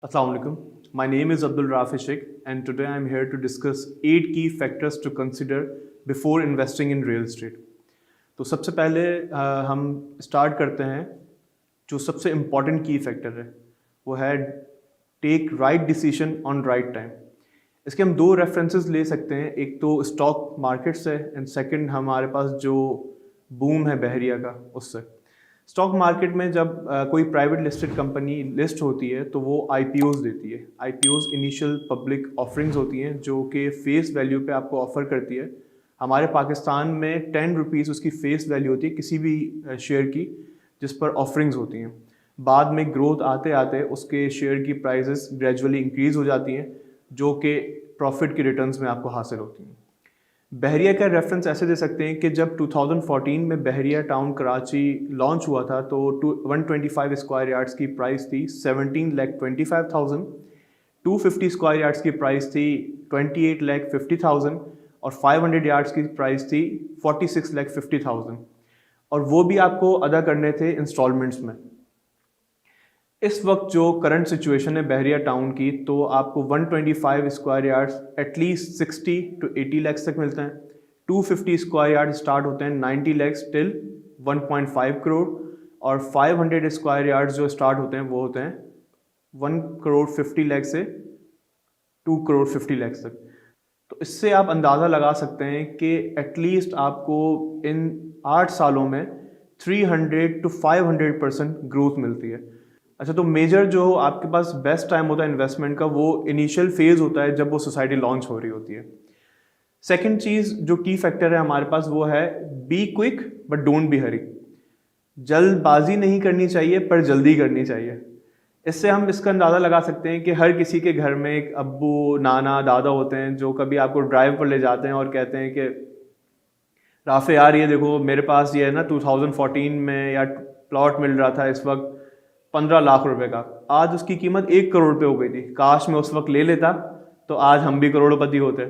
Assalamu alaikum. My name is Abdul Rafi Sheikh and today I am here to discuss 8 key factors to consider before investing in real estate. तो सबसे पहले हम start करते हैं जो सबसे important की फैक्टर है वो है take right decision on right time. इसके हम दो रेफरेंसेस ले सकते हैं, एक तो स्टॉक मार्केट से एंड सेकंड हमारे पास जो बूम है बहरिया का उससे। स्टॉक मार्केट में जब कोई प्राइवेट लिस्टेड कंपनी लिस्ट होती है तो वो आईपीओज देती है। आईपीओज इनिशियल पब्लिक ऑफरिंग्स होती हैं जो कि फेस वैल्यू पे आपको ऑफ़र करती है। हमारे पाकिस्तान में 10 रुपीज़ उसकी फेस वैल्यू होती है किसी भी शेयर की जिस पर ऑफरिंग्स होती हैं। बाद में ग्रोथ आते आते उसके शेयर की प्राइसेस ग्रेजुअली इंक्रीज़ हो जाती हैं जो कि प्रॉफिट की रिटर्न्स में आपको हासिल होती हैं। बहरिया का रेफरेंस ऐसे दे सकते हैं कि जब 2014 में बहरिया टाउन कराची लॉन्च हुआ था तो 125 स्क्वायर यार्ड्स की प्राइस थी 17,25,000, 250 स्क्वायर यार्ड्स की प्राइस थी 28,50,000 और 500 यार्ड्स की प्राइस थी 46,50,000 और वो भी आपको अदा करने थे इंस्टॉलमेंट्स में। इस वक्त जो करंट सिचुएशन है बहरिया टाउन की तो आपको 125 square yards at least 60 to 80 lakh तक मिलते हैं। 250 स्क्वायर यार्ड स्टार्ट होते हैं 90 लाख टिल 1.5 करोड़ और 500 स्क्वायर यार्ड्स जो स्टार्ट होते हैं वो होते हैं 1 करोड़ 50 लाख से 2 करोड़ 50 लाख तक। तो इससे आप अंदाज़ा लगा सकते हैं कि एटलीस्ट आपको इन 8 सालों में 300 to 500% ग्रोथ मिलती है। अच्छा, तो मेजर जो आपके पास बेस्ट टाइम होता है इन्वेस्टमेंट का वो इनिशियल फेज़ होता है जब वो सोसाइटी लॉन्च हो रही होती है। सेकंड चीज़ जो की फैक्टर है हमारे पास वो है be quick but don't be hurry. जल्दबाजी नहीं करनी चाहिए पर जल्दी करनी चाहिए। इससे हम इसका अंदाज़ा लगा सकते हैं कि हर किसी के घर में एक अब्बू नाना दादा होते हैं जो कभी आपको ड्राइव पर ले जाते हैं और कहते हैं कि राफे यार ये देखो मेरे पास ये है ना 2014 में या प्लॉट मिल रहा था इस वक्त 15 लाख रुपए का, आज उसकी कीमत 1 करोड़ पे हो गई थी। काश मैं उस वक्त ले लेता तो आज हम भी करोड़पति होते,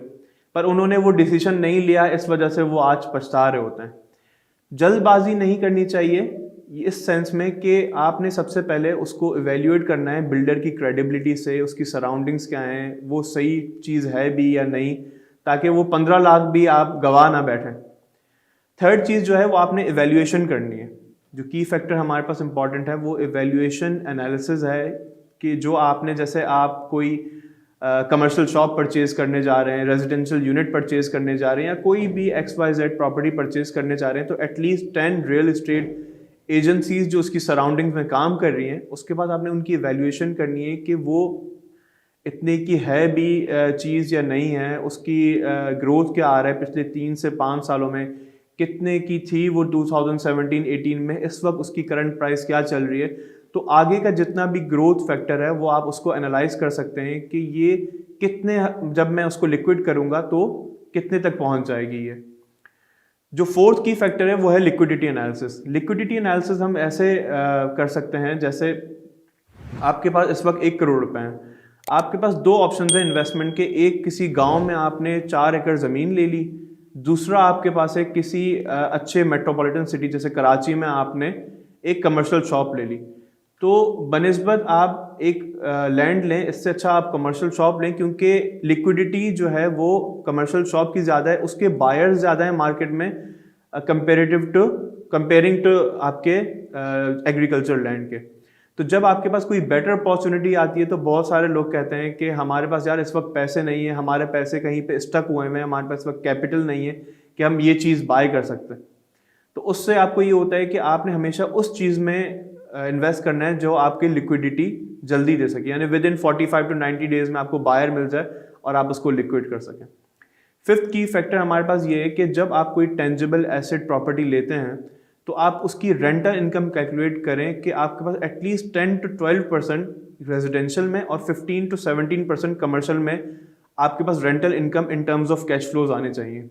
पर उन्होंने वो डिसीजन नहीं लिया, इस वजह से वो आज पछता रहे होते हैं। जल्दबाजी नहीं करनी चाहिए इस सेंस में कि आपने सबसे पहले उसको इवेल्युएट करना है बिल्डर की क्रेडिबिलिटी से, उसकी सराउंडिंग्स क्या हैं, वो सही चीज़ है भी या नहीं, ताकि वो 15 लाख भी आप गवा ना बैठें। थर्ड चीज़ जो है वो आपने इवेल्युएशन करनी है। जो की फैक्टर हमारे पास इंपॉर्टेंट है वो इवेल्युएशन एनालिसिस है कि जो आपने जैसे आप कोई कमर्शियल शॉप परचेज करने जा रहे हैं, रेजिडेंशियल यूनिट परचेज करने जा रहे हैं या कोई भी XYZ प्रॉपर्टी परचेज करने जा रहे हैं तो एटलीस्ट 10 रियल इस्टेट एजेंसीज जो उसकी सराउंडिंग्स में काम कर रही हैं उसके बाद आपने उनकी इवेल्युएशन करनी है कि वो इतने की है भी चीज़ या नहीं है, उसकी ग्रोथ क्या आ रहा है पिछले 3 से 5 सालों में, कितने की थी वो 2017-18 में, इस वक्त उसकी करंट प्राइस क्या चल रही है। तो आगे का जितना भी ग्रोथ फैक्टर है वो आप उसको एनालाइज कर सकते हैं कि ये कितने, जब मैं उसको लिक्विड करूंगा तो कितने तक पहुंच जाएगी ये। जो फोर्थ की फैक्टर है वो है लिक्विडिटी एनालिसिस। लिक्विडिटी एनालिसिस हम ऐसे कर सकते हैं जैसे आपके पास इस वक्त 1 करोड़ रुपए हैं, आपके पास दो ऑप्शन है इन्वेस्टमेंट के, एक किसी गांव में आपने 4 एकड़ ज़मीन ले ली, दूसरा आपके पास है किसी अच्छे मेट्रोपॉलिटन सिटी जैसे कराची में आपने एक कमर्शियल शॉप ले ली। तो बनिस्बत आप एक लैंड लें, इससे अच्छा आप कमर्शियल शॉप लें क्योंकि लिक्विडिटी जो है वो कमर्शियल शॉप की ज़्यादा है, उसके बायर्स ज़्यादा हैं मार्केट में कंपेयरिंग टू आपके एग्रीकल्चर लैंड के। तो जब आपके पास कोई बेटर अपॉर्चुनिटी आती है तो बहुत सारे लोग कहते हैं कि हमारे पास यार इस वक्त पैसे नहीं है, हमारे पैसे कहीं पे स्टक हुए हैं, हमारे पास इस वक्त कैपिटल नहीं है कि हम ये चीज़ बाय कर सकते हैं। तो उससे आपको ये होता है कि आपने हमेशा उस चीज़ में इन्वेस्ट करना है जो आपकी लिक्विडिटी जल्दी दे सके, यानी विद इन 45 to 90 डेज में आपको बायर मिल जाए और आप उसको लिक्विड कर सकें। फिफ्थ की फैक्टर हमारे पास ये है कि जब आप कोई टेंजिबल एसेट प्रॉपर्टी लेते हैं तो आप उसकी रेंटल इनकम कैलकुलेट करें कि आपके पास एटलीस्ट 10 to 12% रेजिडेंशियल में और 15 to 17% कमर्शियल में आपके पास rental income in terms of cash flows आने चाहिए।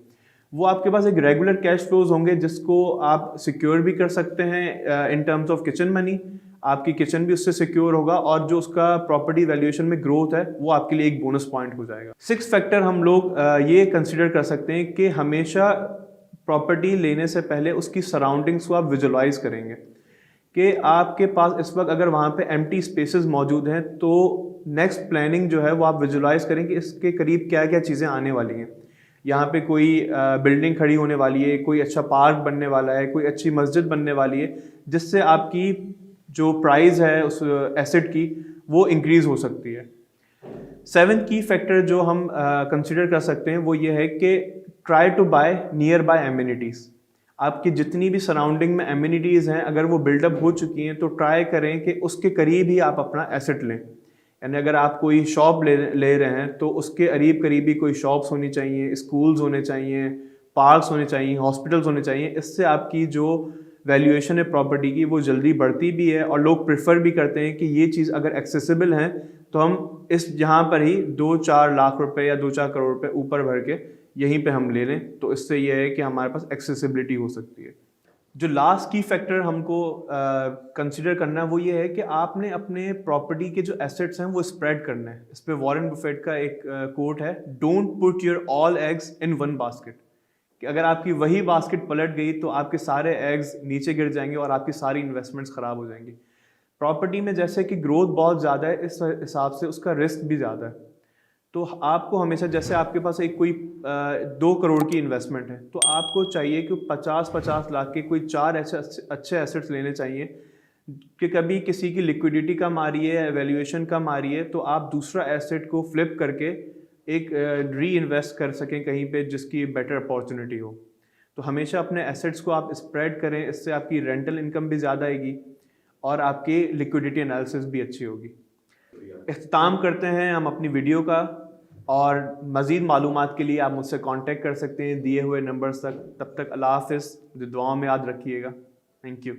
वो आपके पास एक रेगुलर कैश फ्लोज होंगे जिसको आप सिक्योर भी कर सकते हैं इन टर्म्स ऑफ किचन मनी, आपकी किचन भी उससे सिक्योर होगा और जो उसका प्रॉपर्टी वैल्यूएशन में ग्रोथ है वो आपके लिए एक बोनस पॉइंट हो जाएगा। सिक्स फैक्टर हम लोग ये कंसिडर कर सकते हैं कि हमेशा प्रॉपर्टी लेने से पहले उसकी सराउंडिंग्स को आप विजुअलाइज करेंगे कि आपके पास इस वक्त अगर वहाँ पे एम्प्टी स्पेसेस मौजूद हैं तो नेक्स्ट प्लानिंग जो है वो आप विजुलाइज करें कि इसके करीब क्या क्या चीज़ें आने वाली हैं। यहाँ पे कोई बिल्डिंग खड़ी होने वाली है, कोई अच्छा पार्क बनने वाला है, कोई अच्छी मस्जिद बनने वाली है, जिससे आपकी जो प्राइस है उस एसेट की वो इंक्रीज़ हो सकती है। 7th की फैक्टर जो हम कंसिडर कर सकते हैं वो ये है कि try to buy nearby amenities. आपकी जितनी भी सराउंडिंग में एमिनिटीज़ हैं अगर वो बिल्डअप हो चुकी हैं तो ट्राई करें कि उसके करीब ही आप अपना एसेट लें। यानी अगर आप कोई शॉप ले रहे हैं तो उसके करीब ही कोई शॉप्स होनी चाहिए, स्कूल्स होने चाहिए, पार्क्स होने चाहिए, हॉस्पिटल्स होने चाहिए। इससे आपकी जो वैल्यूएशन है प्रॉपर्टी की वो जल्दी बढ़ती भी है और लोग प्रेफर भी करते हैं कि ये चीज़ अगर एक्सेसिबल है तो हम इस यहाँ पर ही 2-4 लाख रुपए या 2-4 करोड़ रुपए ऊपर भर के यहीं पे हम ले लें, तो इससे यह है कि हमारे पास एक्सेसिबिलिटी हो सकती है। जो लास्ट की फैक्टर हमको कंसिडर करना है वो ये है कि आपने अपने प्रॉपर्टी के जो एसेट्स हैं वो स्प्रेड करना है। इस पे वॉरेन बफेट का एक कोट है, don't put your all eggs in one basket. कि अगर आपकी वही बास्केट पलट गई तो आपके सारे एग्स नीचे गिर जाएंगे और आपकी सारी इन्वेस्टमेंट्स खराब हो जाएंगी। प्रॉपर्टी में जैसे कि ग्रोथ बहुत ज़्यादा है, इस हिसाब से उसका रिस्क भी ज़्यादा है। तो आपको हमेशा, जैसे आपके पास एक कोई 2 करोड़ की इन्वेस्टमेंट है तो आपको चाहिए कि 50-50 लाख के कोई 4 ऐसे अच्छे एसेट्स लेने चाहिए कि कभी किसी की लिक्विडिटी कम आ रही है, वैल्यूएशन कम आ रही है, तो आप दूसरा एसेट को फ्लिप करके एक री इन्वेस्ट कर सकें कहीं पे जिसकी बेटर अपॉर्चुनिटी हो। तो हमेशा अपने एसेट्स को आप स्प्रेड करें, इससे आपकी रेंटल इनकम भी ज़्यादा आएगी और आपकी लिक्विडिटी एनालिसिस भी अच्छी होगी। इख्तिताम करते हैं हम अपनी वीडियो का, और मज़ीद मालूमात के लिए आप मुझसे कांटेक्ट कर सकते हैं दिए हुए नंबर्स तक। तब तक अल्लाह हाफ़िज़, दुआओं में याद रखिएगा। Thank you.